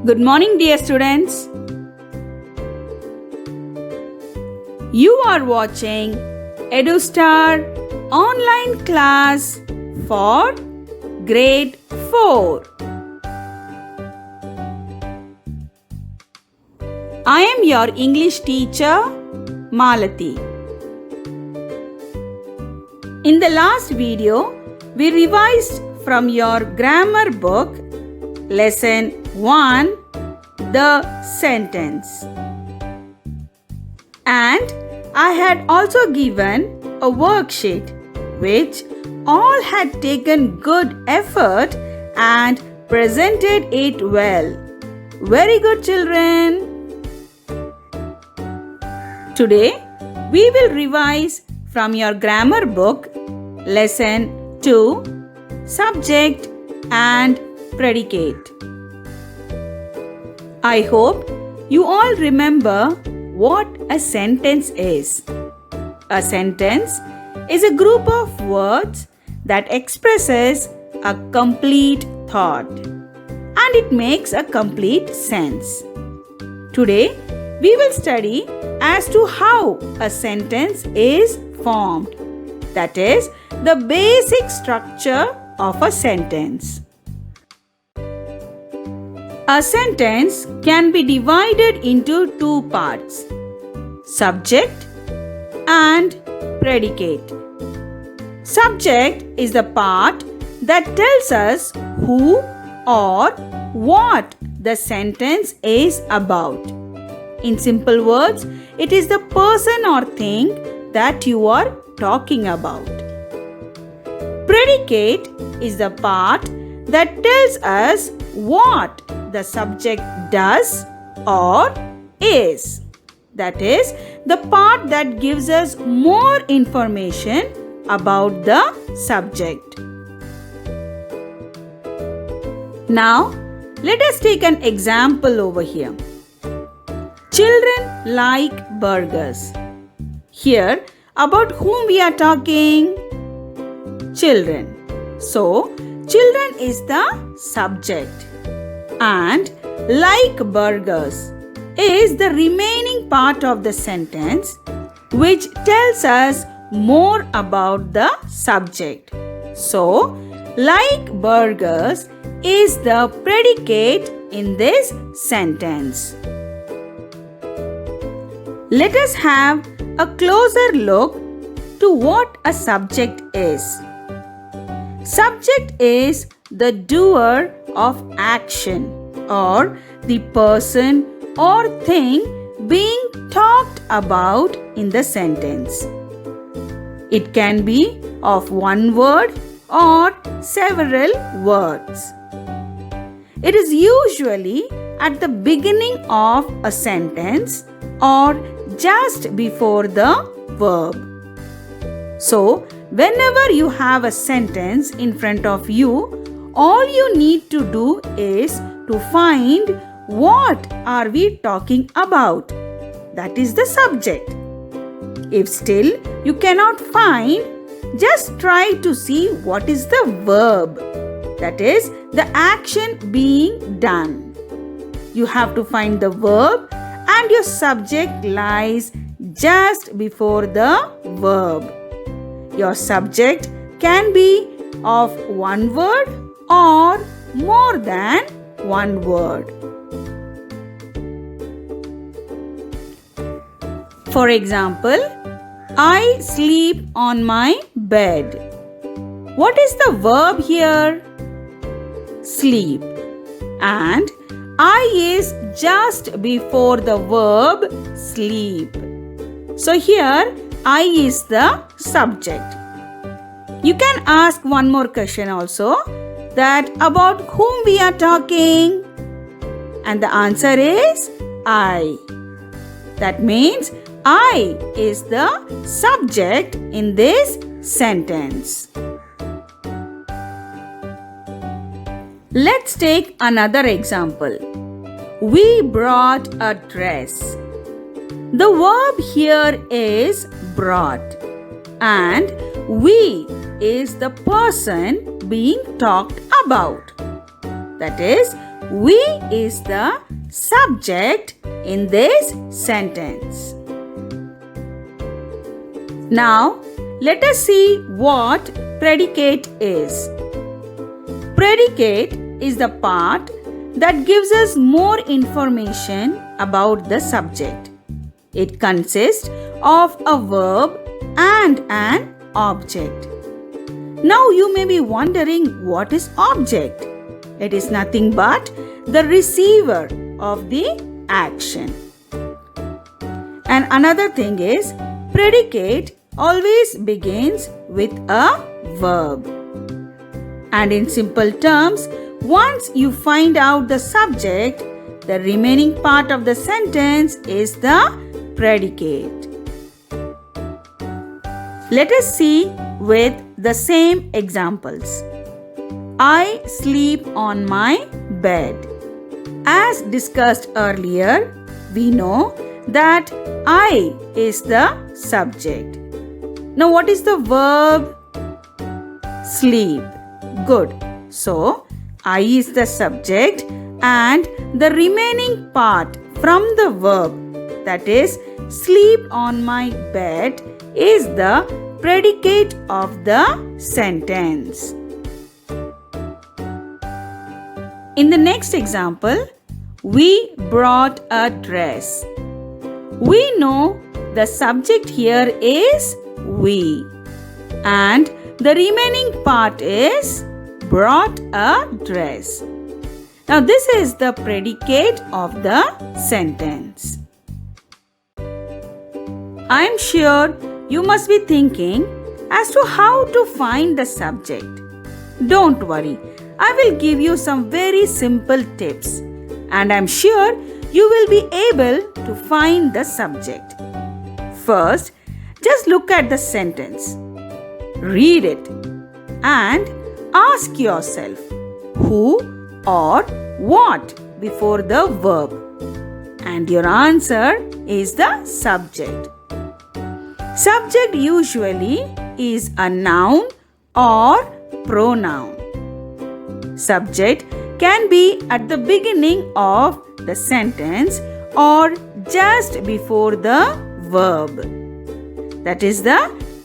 Good morning, dear students. You are watching EduStar online class for grade 4. I am your English teacher, Malati. In the last video, we revised from your grammar book, lesson 1, the sentence. And I had also given a worksheet which all had taken good effort and presented it well. Very good, children. Today, we will revise from your grammar book, lesson 2, subject and predicate. I hope you all remember what a sentence is. A sentence is a group of words that expresses a complete thought and it makes a complete sense. Today, we will study as to how a sentence is formed. That is, the basic structure of a sentence. A sentence can be divided into two parts: subject and predicate. Subject is the part that tells us who or what the sentence is about. In simple words, it is the person or thing that you are talking about. Predicate is the part that tells us what the subject does or is. That is, the part that gives us more information about the subject. Now, let us take an example over here. Children like burgers. Here, about whom we are talking? Children. So, children is the subject. And like burgers is the remaining part of the sentence which tells us more about the subject. So, like burgers is the predicate in this sentence. Let us have a closer look to what a subject is. Subject is the doer of action or the person or thing being talked about in the sentence. It can be of one word or several words. It is usually at the beginning of a sentence or just before the verb. So, whenever you have a sentence in front of you, all you need to do is to find what are we talking about. That is the subject. If still you cannot find, just try to see what is the verb. That is the action being done. You have to find the verb and your subject lies just before the verb. Your subject can be of one word or more than one word. For example, I sleep on my bed. What is the verb here? Sleep. And I is just before the verb sleep. So here I is the subject. You can ask one more question also, that about whom we are talking? And the answer is I. That means I is the subject in this sentence. Let's take another example. We brought a dress. The verb here is brought and we is the person being talked about. That is, We is the subject in this sentence. Now, let us see what predicate is. Predicate is the part that gives us more information about the subject. It consists of a verb and an object. Now you may be wondering, what is object? It is nothing but the receiver of the action. And another thing is, predicate always begins with a verb. And in simple terms, once you find out the subject, the remaining part of the sentence is the predicate. Let us see with the same examples. I sleep on my bed. As discussed earlier, we know that I is the subject. Now what is the verb? Sleep. Good. So, I is the subject and the remaining part from the verb, that is sleep on my bed, is the predicate of the sentence. In the next example, we brought a dress. We know the subject here is we, and the remaining part is brought a dress. Now this is the predicate of the sentence. I am sure you must be thinking as to how to find the subject. Don't worry, I will give you some very simple tips, and I am sure you will be able to find the subject. First, just look at the sentence, read it, and ask yourself who or what before the verb, and your answer is the subject. Subject usually is a noun or pronoun. Subject can be at the beginning of the sentence or just before the verb. That is the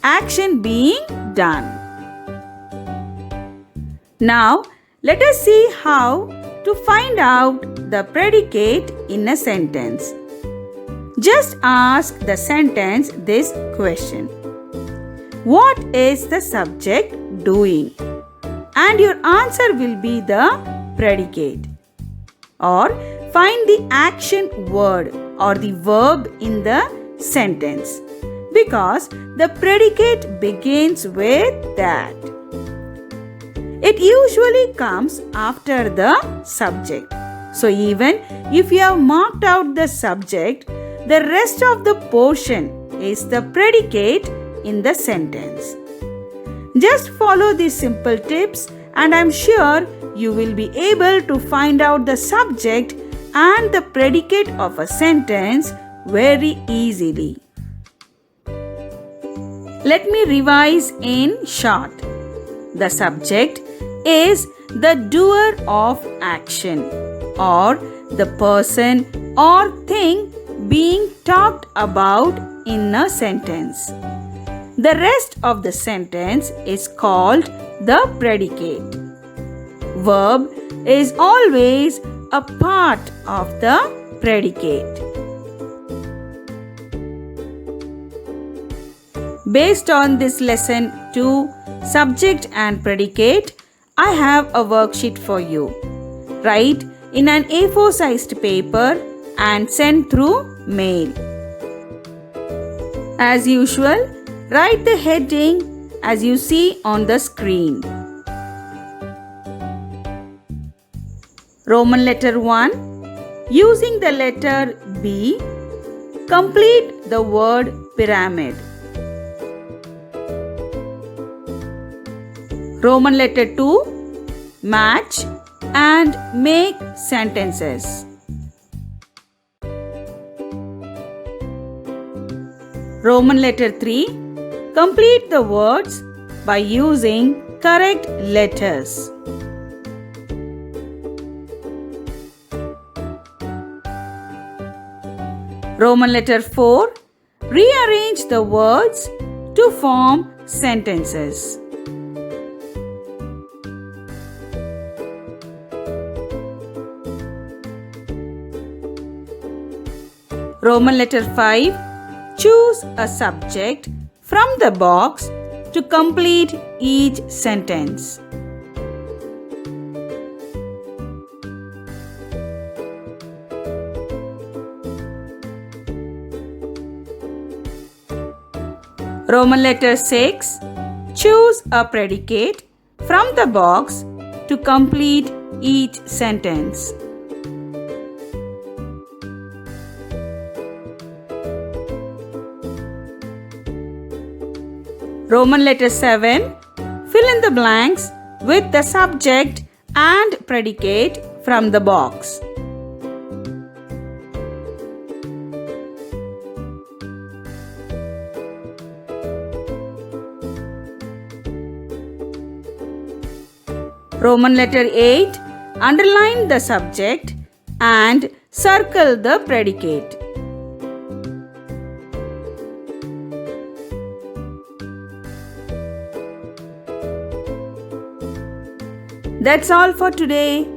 action being done. Now, let us see how to find out the predicate in a sentence. Just ask the sentence this question: what is the subject doing? And your answer will be the predicate. Or find the action word or the verb in the sentence, because the predicate begins with that. It usually comes after the subject. So even if you have marked out the subject, the rest of the portion is the predicate in the sentence. Just follow these simple tips and I am sure you will be able to find out the subject and the predicate of a sentence very easily. Let me revise in short. The subject is the doer of action or the person or thing being talked about in a sentence. The rest of the sentence is called the predicate. Verb is always a part of the predicate. Based on this lesson 2, subject and predicate, I have a worksheet for you. Write in an A4 sized paper and send through mail. As usual, write the heading as you see on the screen. Roman letter 1. Using the letter B, complete the word pyramid. Roman letter 2. Match and make sentences. Roman letter 3. Complete the words by using correct letters. Roman letter 4. Rearrange the words to form sentences. Roman letter 5. Choose a subject from the box to complete each sentence. Roman letter 6. Choose a predicate from the box to complete each sentence. Roman letter 7. Fill in the blanks with the subject and predicate from the box. Roman letter 8. Underline the subject and circle the predicate. That's all for today.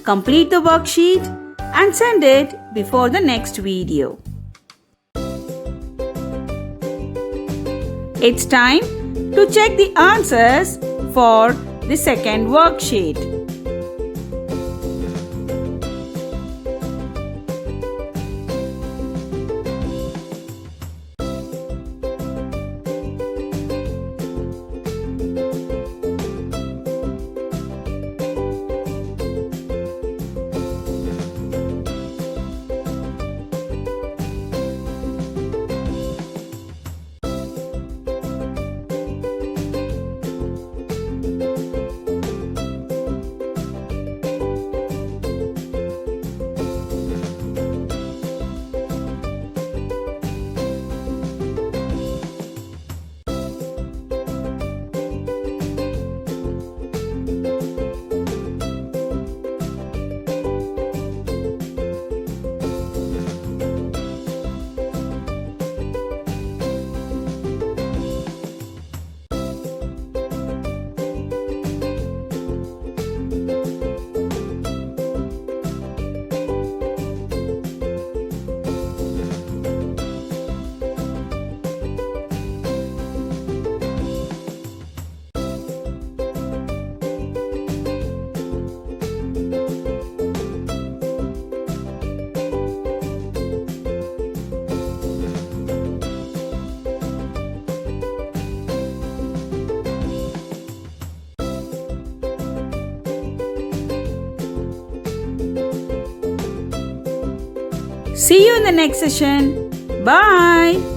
Complete the worksheet and send it before the next video. It's time to check the answers for the second worksheet. See you in the next session. Bye.